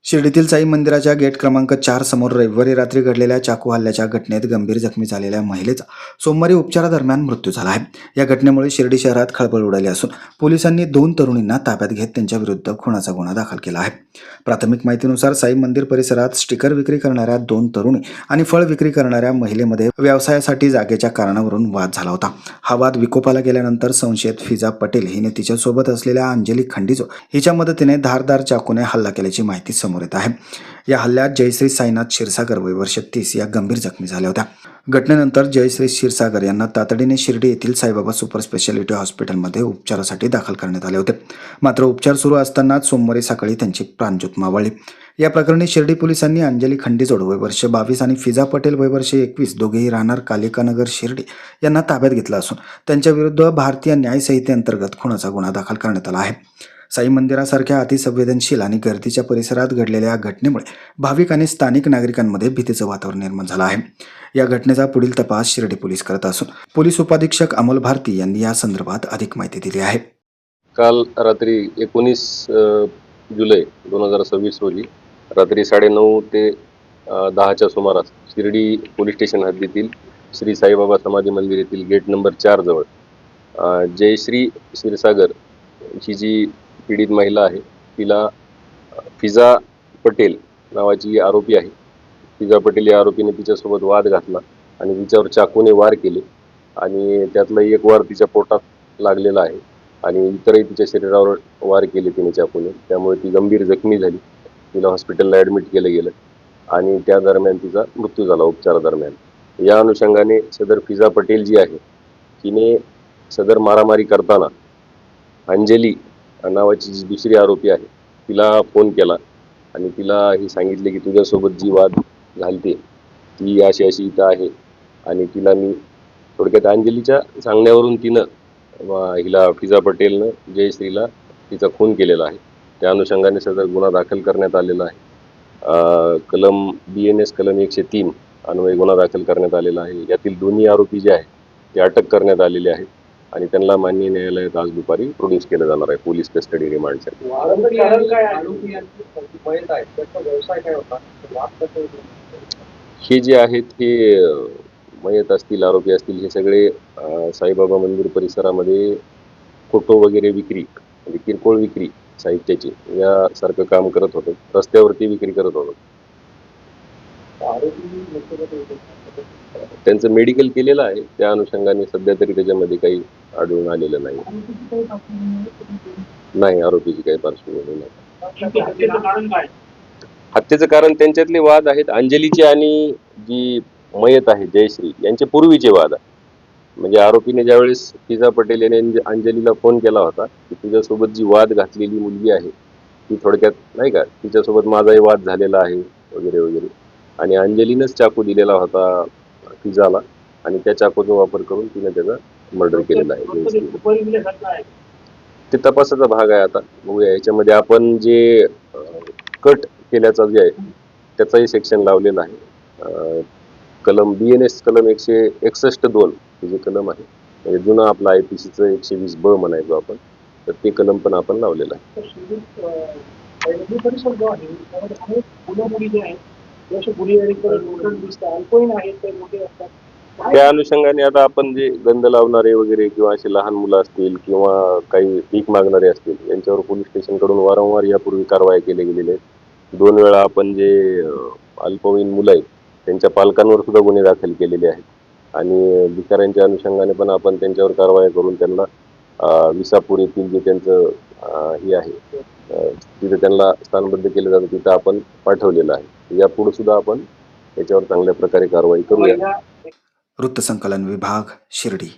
शिर्डीतील साई मंदिराच्या गेट क्रमांक 4 समोर रविवारी रात्री घडलेल्या चाकू हल्ल्याच्या घटनेत गंभीर जखमी झालेल्या महिलेचा सोमवारी उपचारादरम्यान मृत्यू झाला आहे. या घटनेमुळे शिर्डी शहरात खळबळ उडाली असून पोलिसांनी 2 तरुणींना ताब्यात घेत त्यांच्या विरुद्ध खुनाचा गुन्हा दाखल केला आहे. प्राथमिक माहितीनुसार साई मंदिर परिसरात स्टिकर विक्री करणाऱ्या 2 तरुणी आणि फळ विक्री करणाऱ्या महिलेमध्ये व्यवसायासाठी जागेच्या कारणावरून वाद झाला होता. हा वाद विकोपाला गेल्यानंतर संशयित फिजा पटेल हिने तिच्यासोबत असलेल्या अंजली खंडिजो हिच्या मदतीने धारदार चाकूने हल्ला केल्याची माहिती समोर येत आहे. या हल्ल्यात जयश्री साईनाथ क्षीरसागर वय वर्ष 30 या गंभीर जखमी झाल्या होत्या. घटनेनंतर जयश्री क्षीरसागर यांना तातडीने शिर्डी येथील साईबाबा सुपर स्पेशालिटी हॉस्पिटलमध्ये उपचारासाठी दाखल करण्यात आले होते. मात्र उपचार सुरू असतानाच सोमवारी सकाळी त्यांची प्राणज्योत मावळली. या प्रकरणी शिर्डी पोलिसांनी अंजली खंडीजोड वय वर्ष 22 आणि फिजा पटेल वय वर्ष 21 दोघेही राहणार कालिकानगर शिर्डी यांना ताब्यात घेतलं असून त्यांच्या विरुद्ध भारतीय न्याय संहितेअंतर्गत खुनाचा गुन्हा दाखल करण्यात आला आहे. साई मंदिरासारख्या अतिसंवेदनशील आणि गर्दीच्या परिसरात घडलेल्या या घटनेमुळे भाविक आणि स्थानिक नागरिकांमध्ये भीतीचं वातावरण निर्माण झालं आहे. या घटनेचा पुढील तपास शिर्डी पोलीस करत असून पोलीस उपाधीक्षक अमोल भारती यांनी या संदर्भात अधिक माहिती दिली आहे. काल रात्री 19 जुलै 2026 रोजी रात्री 9:30 ते 10च्या सुमारास शिर्डी पोलीस स्टेशन हद्दीतील श्री साईबाबा समाधी मंदिर येथील गेट नंबर 4 जवळ जयश्री क्षीरसागर ही जी पीडित महिला आहे तिला फिजा पटेल नावाची आरोपी आहे. फिजा पटेल या आरोपीने तिच्यासोबत वाद घातला आणि तिच्यावर चाकूने वार केले आणि त्यातला एक वार तिच्या पोटात लागलेला आहे आणि इतरही तिच्या शरीरावर वार केले तिने चाकूने. त्यामुळे ती गंभीर जखमी झाली. तिला हॉस्पिटलला ॲडमिट केलं गेलं आणि त्या दरम्यान तिचा मृत्यू झाला उपचारादरम्यान. या अनुषंगाने सदर फिजा पटेल जी आहे तिने सदर मारामारी करताना अंजली नावाची जी दुसरी आरोपी आहे तिला फोन केला आणि तिला हे सांगितले की तुझ्यासोबत जी वाद घालते ती अशी अशी इथं आहे आणि तिला मी थोडक्यात अंजलीच्या सांगण्यावरून तिनं हिला फिजा पटेलनं जयश्रीला तिचा खून केलेला आहे. त्या अनुषंगाने सदर गुन्हा दाखल करण्यात आलेला आहे. कलम BNS कलम 103 अन्वये गुन्हा दाखल करण्यात आलेला आहे. यातील दोन्ही आरोपी जे आहेत ते अटक करण्यात आलेले आहेत आणि त्यांना माननीय न्यायालयात आज दुपारी प्रोड्यूस केलं जाणार आहे पोलीस कस्टडी रिमांडसाठी. हे जे आहेत हे मयत असतील आरोपी असतील हे सगळे साईबाबा मंदिर परिसरामध्ये फोटो वगैरे विक्री म्हणजे किरकोळ विक्री साहित्याची यासारखं काम करत होतं. रस्त्यावरती विक्री करत होतं. त्यांचं मेडिकल केलेलं आहे. त्या अनुषंगाने सध्या तरी त्याच्यामध्ये काही आढळून आलेलं नाही. आरोपीची काही पार्श्वभूमी नाही. हत्येचं कारण त्यांच्यातले वाद आहेत. अंजलीचे आणि जी मयत आहे जयश्री यांचे पूर्वीचे वाद आहे. म्हणजे आरोपीने ज्यावेळेस फिजा पटेल याने अंजलीला फोन केला होता की तुझ्यासोबत जी वाद घातलेली मुलगी आहे ती थोडक्यात नाही का तिच्यासोबत माझाही वाद झालेला आहे वगैरे वगैरे आणि अंजलीनंच चाकू दिलेला होता फिजाला आणि त्या चाकूचा वापर करून तिने त्याचा मर्डर केलेला आहे. ते तपासाचा भाग आहे. आता बघूया याच्यामध्ये आपण जे कट केल्याचा जे आहे त्याचाही सेक्शन लावलेला आहे. कलम BNS कलम 161(2) हे जे कलम आहे म्हणजे जुनं आपलं IPCचं 120B म्हणायचो आपण तर ते कलम पण आपण लावलेलं आहे. त्या अनुषंगाने आता आपण जे गंध लावणारे वगैरे किंवा असे लहान मुलं असतील किंवा काही भीक मागणारे असतील यांच्यावर पोलीस स्टेशनकडून वारंवार यापूर्वी कारवाई केली गेलेली आहे. 2 वेळा आपण जे अल्पवयीन मुलं आहेत त्यांच्या पालकांवर सुद्धा गुन्हे दाखल केलेले आहेत आणि भिकाऱ्यांच्या अनुषंगाने पण आपण त्यांच्यावर कारवाई करून त्यांना विसापूर येथील जे त्यांचं हे आहे तिथे त्यांना स्थानबद्ध केलं जातं तिथं आपण पाठवलेलं आहे. यापुढे सुद्धा आपण याच्यावर चांगल्या प्रकारे कारवाई करूया. वृत्तसंकलन विभाग शिर्डी.